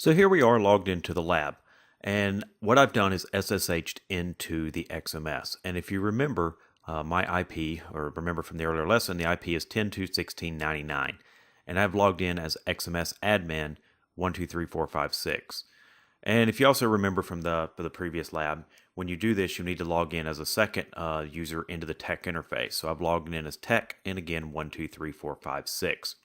So here we are logged into the lab, and what I've done is SSH'd into the XMS. And if you remember my IP, or remember from the earlier lesson, the IP is 10.2.16.99, and I've logged in as XMS admin 123456. And if you also remember from the previous lab, when you do this, you need to log in as a second user into the tech interface. So I've logged in as tech, and again 123456.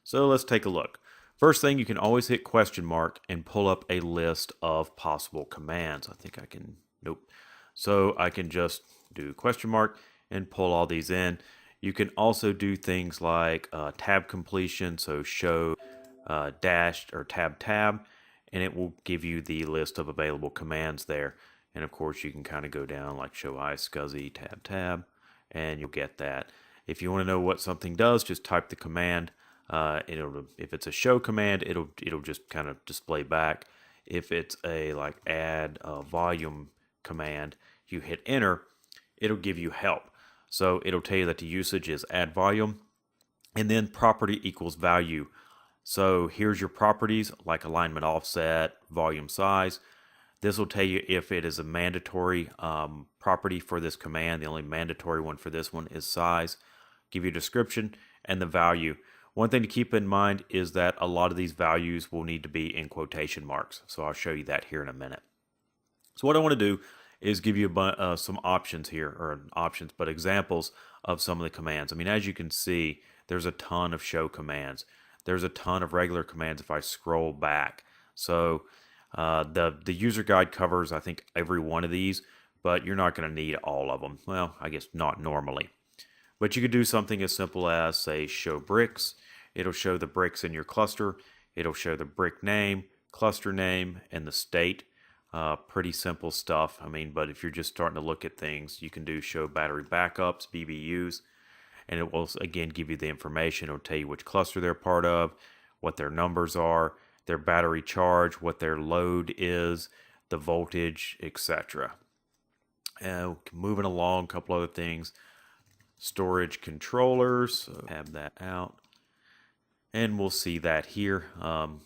So let's take a look. First thing, you can always hit question mark and pull up a list of possible commands. I think I can, nope. So I can just do question mark and pull all these in. You can also do things like tab completion, so show dashed or tab, and it will give you the list of available commands there. And of course, you can kind of go down like show iscsi tab, and you'll get that. If you want to know what something does, just type the command. If it's a show command, it'll just kind of display back. If it's a like add volume command, you hit enter, it'll give you help. So it'll tell you that the usage is add volume, and then property equals value. So here's your properties like alignment offset, volume size. This will tell you if it is a mandatory property for this command. The only mandatory one for this one is size. Give you a description and the value. One thing to keep in mind is that a lot of these values will need to be in quotation marks. So I'll show you that here in a minute. So what I want to do is give you some options here, or options, but examples of some of the commands. I mean, as you can see, there's a ton of show commands. There's a ton of regular commands if I scroll back. So the user guide covers, I think, every one of these, but you're not going to need all of them. Well, I guess not normally. But you could do something as simple as, say, show bricks. It'll show the bricks in your cluster. It'll show the brick name, cluster name, and the state. Pretty simple stuff. I mean, but if you're just starting to look at things, you can do show battery backups, BBUs, and it will, again, give you the information. It'll tell you which cluster they're part of, what their numbers are, their battery charge, what their load is, the voltage, etc. Moving along, a couple other things. Storage controllers, so tab that out, and we'll see that here.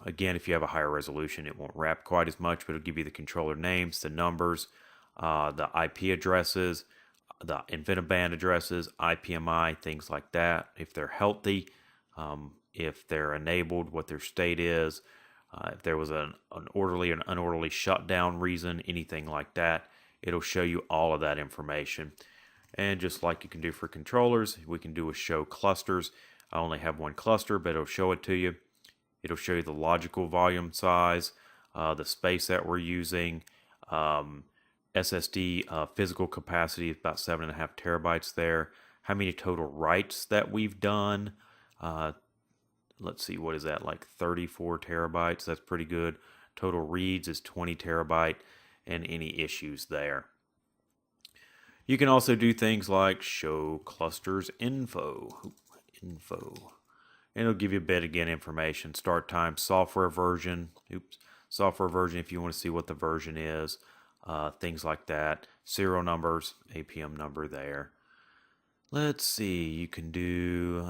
Again, if you have a higher resolution, it won't wrap quite as much, but it'll give you the controller names, the numbers, the IP addresses, the InfiniBand addresses, IPMI, things like that. If they're healthy, if they're enabled, what their state is, if there was an orderly or unorderly shutdown reason, anything like that, it'll show you all of that information. And just like you can do for controllers, we can do a show clusters. I only have one cluster, but it'll show it to you. It'll show you the logical volume size, the space that we're using, SSD physical capacity is about 7.5 terabytes there. How many total writes that we've done? Let's see, what is that, like 34 terabytes? That's pretty good. Total reads is 20 terabyte, and any issues there. You can also do things like show clusters info, and it'll give you a bit, again, information. Start time, software version, software version if you want to see what the version is, things like that. Serial numbers, APM number there. Let's see, you can do,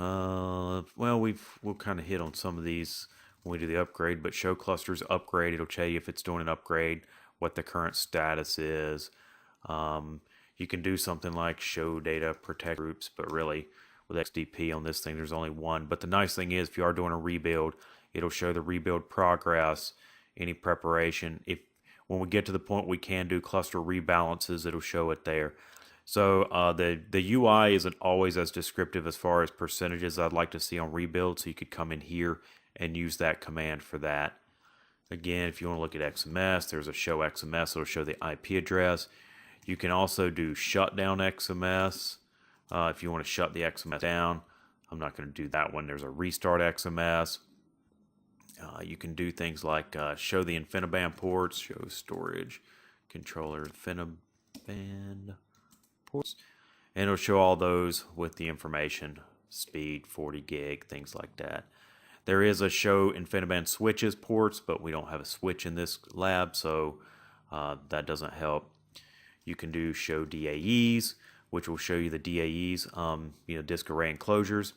well, we'll kind of hit on some of these when we do the upgrade, but show clusters upgrade, it'll tell you if it's doing an upgrade, what the current status is. You can do something like show data protect groups, but really with XDP on this thing, there's only one. But the nice thing is, if you are doing a rebuild, it'll show the rebuild progress, any preparation. When we get to the point we can do cluster rebalances, it'll show it there. So the UI isn't always as descriptive as far as percentages I'd like to see on rebuild, so you could come in here and use that command for that. Again, if you want to look at XMS, there's a show XMS, it'll show the IP address. You can also do shutdown XMS if you want to shut the XMS down. I'm not going to do that one. There's a restart XMS. You can do things like show the InfiniBand ports, show storage controller InfiniBand ports, and it'll show all those with the information, speed, 40 gig, things like that. There is a show InfiniBand switches ports, but we don't have a switch in this lab, so that doesn't help. You can do show DAEs, which will show you the DAEs, disk array enclosures.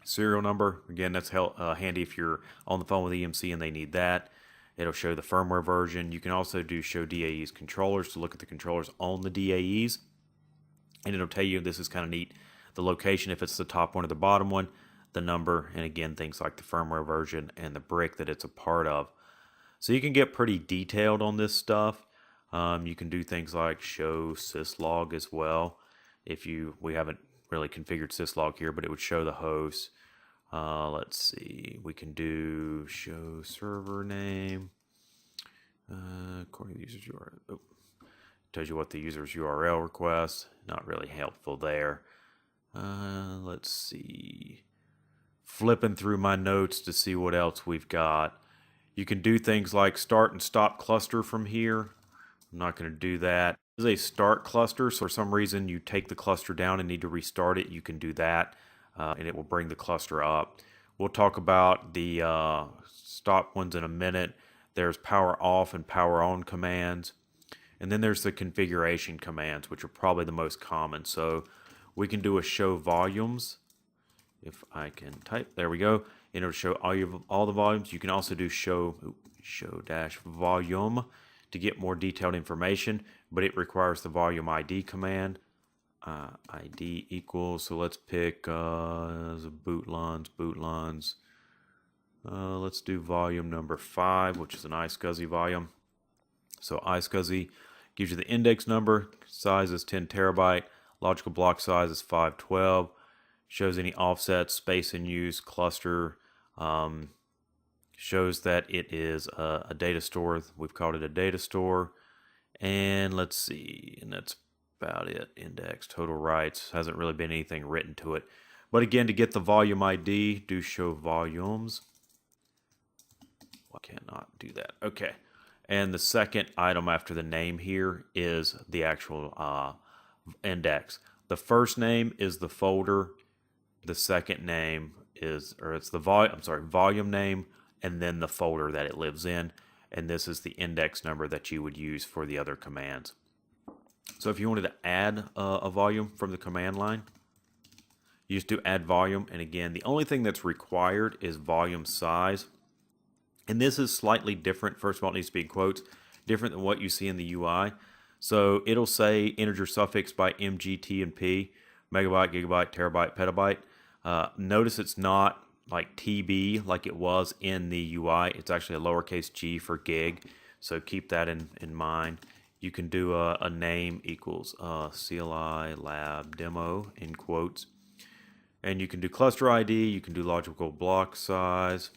Serial number, again, that's handy if you're on the phone with EMC and they need that. It'll show the firmware version. You can also do show DAEs controllers to look at the controllers on the DAEs. And it'll tell you, this is kind of neat, the location, if it's the top one or the bottom one, the number, and again, things like the firmware version and the brick that it's a part of. So you can get pretty detailed on this stuff. You can do things like show syslog as well. We haven't really configured syslog here, but it would show the host. Let's see, we can do show server name according to the user's URL. Oh, tells you what the user's URL requests. Not really helpful there. Let's see, flipping through my notes to see what else we've got. You can do things like start and stop cluster from here. I'm not going to do that. This is a start cluster, so for some reason you take the cluster down and need to restart it, you can do that, and it will bring the cluster up. We'll talk about the stop ones in a minute. There's power off and power on commands, and then there's the configuration commands, which are probably the most common. So we can do a show volumes. If I can type, there we go. And it'll show all the volumes. You can also do show dash volume to get more detailed information, but it requires the volume ID command. ID equals, so let's pick bootlons. Let's do volume number 5, which is an iSCSI volume. So iSCSI gives you the index number, size is 10 terabyte, logical block size is 512, shows any offsets, space in use, cluster, shows that it is a data store. We've called it a data store. And let's see, and that's about it. Index, total writes, hasn't really been anything written to it. But again, to get the volume ID, do show volumes. I cannot do that. Okay. And the second item after the name here is the actual index. The first name is the folder. The second name is, or it's the volume name, and then the folder that it lives in. And this is the index number that you would use for the other commands. So if you wanted to add a volume from the command line, you just do add volume. And again, the only thing that's required is volume size. And this is slightly different. First of all, it needs to be in quotes, different than what you see in the UI. So it'll say integer suffix by MG, T, and P, megabyte, gigabyte, terabyte, petabyte. Notice it's not like TB like it was in the UI. It's actually a lowercase g for gig. So keep that in mind. You can do a name equals CLI Lab demo in quotes. And you can do cluster ID. You can do logical block size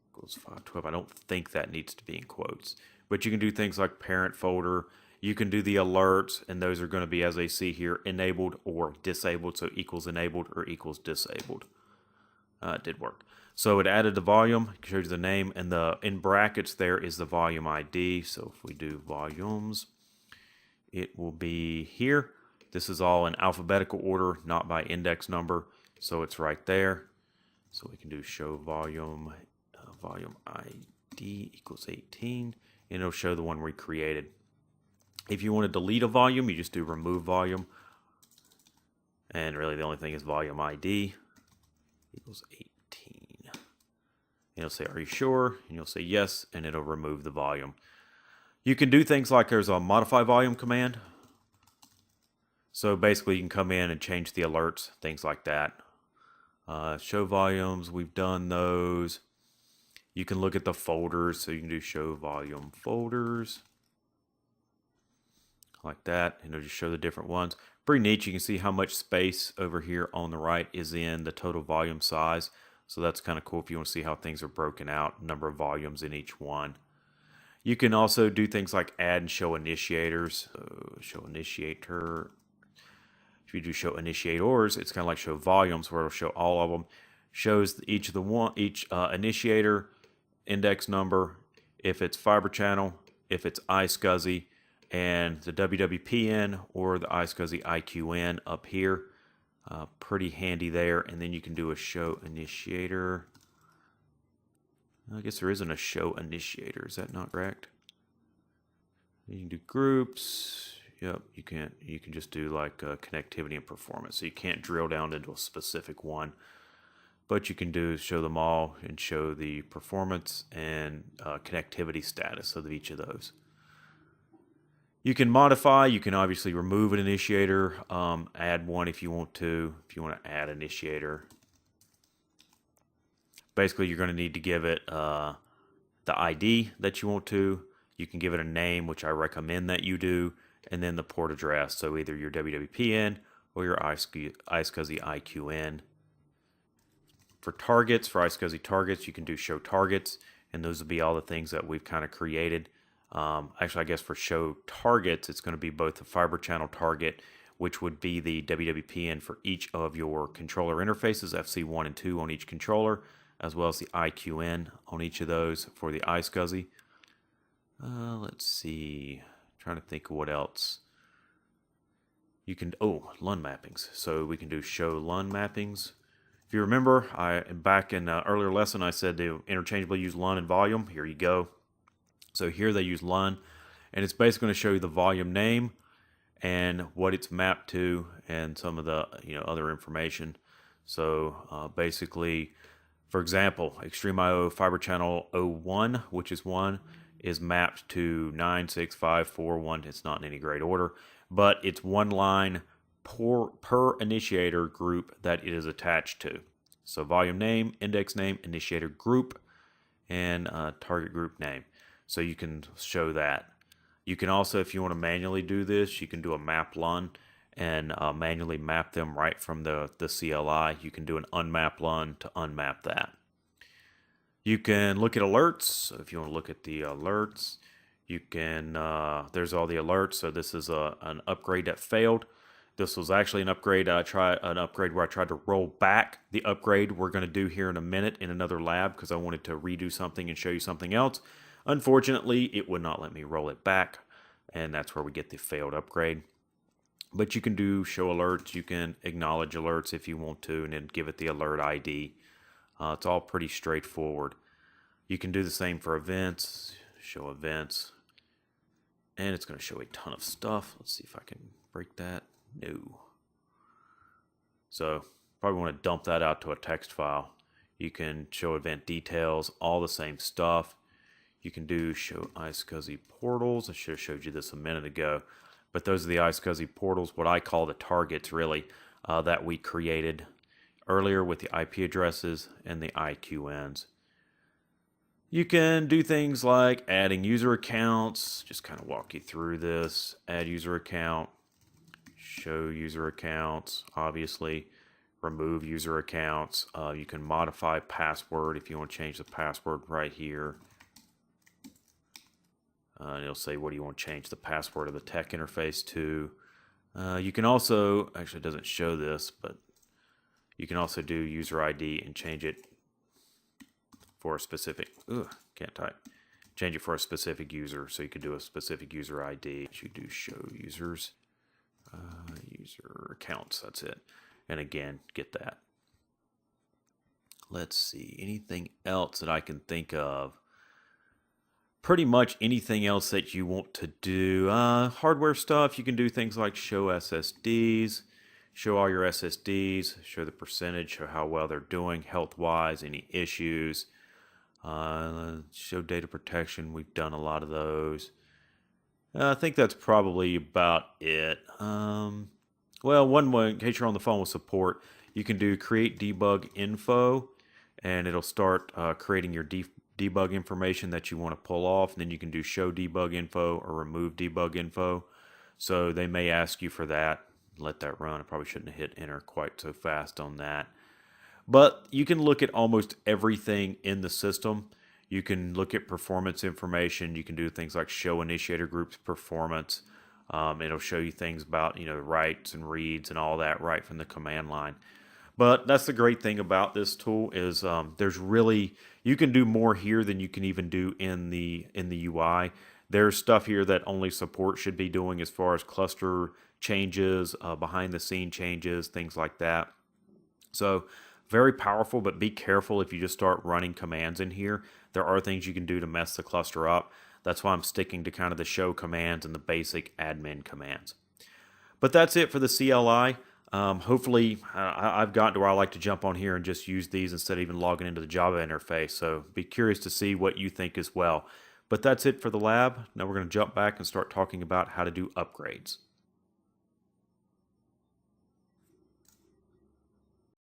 equals 512. I don't think that needs to be in quotes. But you can do things like parent folder. You can do the alerts, and those are going to be, as they see here, enabled or disabled. So equals enabled or equals disabled. It did work. So it added the volume, shows you the name, and in brackets there is the volume ID. So if we do volumes, it will be here. This is all in alphabetical order, not by index number. So it's right there. So we can do show volume, volume ID equals 18, and it'll show the one we created. If you want to delete a volume, you just do remove volume. And really the only thing is volume ID equals 18. And it'll say, are you sure? And you'll say yes, and it'll remove the volume. You can do things like there's a modify volume command. So basically you can come in and change the alerts, things like that. Show volumes, we've done those. You can look at the folders, so you can do show volume folders. Like that, and it'll just show the different ones. Pretty neat. You can see how much space over here on the right is in the total volume size. So that's kind of cool if you want to see how things are broken out, number of volumes in each one. You can also do things like add and show initiators. So show initiator. If you do show initiators, it's kind of like show volumes, where it'll show all of them. Shows each initiator, index number, if it's fiber channel, if it's iSCSI, and the WWPN or the iSCSI IQN up here. Pretty handy there. And then you can do a show initiator. I guess there isn't a show initiator. Is that not correct? You can do groups. Yep, you can just do like connectivity and performance. So you can't drill down into a specific one. but you can do show them all and show the performance and connectivity status of each of those. You can modify, you can obviously remove an initiator, add one if you want to add initiator. Basically, you're going to need to give it the ID that you want to. You can give it a name, which I recommend that you do, and then the port address. So either your WWPN or your iSCSI IQN. For targets, for iSCSI targets, you can do show targets, and those will be all the things that we've kind of created. Actually, I guess for show targets, it's going to be both the fiber channel target, which would be the WWPN for each of your controller interfaces, FC1 and 2 on each controller, as well as the IQN on each of those for the iSCSI. Let's see, trying to think of what else. You can, LUN mappings. So we can do show LUN mappings. If you remember, back in an earlier lesson, I said to interchangeably use LUN and volume. Here you go. So here they use LUN, and it's basically going to show you the volume name and what it's mapped to and some of the other information. So basically, for example, Extreme IO fiber channel 01, which is 1, is mapped to 96541. It's not in any great order, but it's one line per initiator group that it is attached to. So volume name, index name, initiator group, and target group name. So you can show that. You can also, if you want to manually do this, you can do a map LUN and manually map them right from the CLI. You can do an unmap LUN to unmap that. You can look at alerts. So if you want to look at the alerts, you can, there's all the alerts. So this is an upgrade that failed. This was actually an upgrade. Where I tried to roll back the upgrade we're going to do here in a minute in another lab because I wanted to redo something and show you something else. Unfortunately, it would not let me roll it back, and that's where we get the failed upgrade. But you can do show alerts. You can acknowledge alerts if you want to, and then give it the alert ID. It's all pretty straightforward. You can do the same for events, show events, and it's going to show a ton of stuff. Let's see if I can break that. No. So probably want to dump that out to a text file. You can show event details, all the same stuff. You can do show iSCSI portals. I should have showed you this a minute ago, but those are the iSCSI portals, what I call the targets really, that we created earlier with the IP addresses and the IQNs. You can do things like adding user accounts, just kind of walk you through this. Add user account, show user accounts, obviously, remove user accounts. You can modify password if you want to change the password right here. And it'll say what do you want to change the password of the tech interface to. You can also, actually it doesn't show this, but you can also do user ID and change it for a specific, can't type. Change it for a specific user. So you could do a specific user ID. You do show users, user accounts, that's it. And again, get that. Let's see, anything else that I can think of? Pretty much anything else that you want to do. Hardware stuff, you can do things like show SSDs, show all your SSDs, show the percentage, show how well they're doing health-wise, any issues. Show data protection, we've done a lot of those. I think that's probably about it. Well, one way, in case you're on the phone with support, you can do create debug info, and it'll start creating your debug information that you want to pull off, and then you can do show debug info or remove debug info. So they may ask you for that. Let that run. I probably shouldn't have hit enter quite so fast on that. But you can look at almost everything in the system. You can look at performance information. You can do things like show initiator groups performance. It'll show you things about writes and reads and all that right from the command line. But that's the great thing about this tool is there's really, you can do more here than you can even do in the UI. There's stuff here that only support should be doing as far as cluster changes, behind the scene changes, things like that. So very powerful, but be careful if you just start running commands in here. There are things you can do to mess the cluster up. That's why I'm sticking to kind of the show commands and the basic admin commands. But that's it for the CLI. Hopefully, I've gotten to where I like to jump on here and just use these instead of even logging into the Java interface. So be curious to see what you think as well. But that's it for the lab. Now we're going to jump back and start talking about how to do upgrades.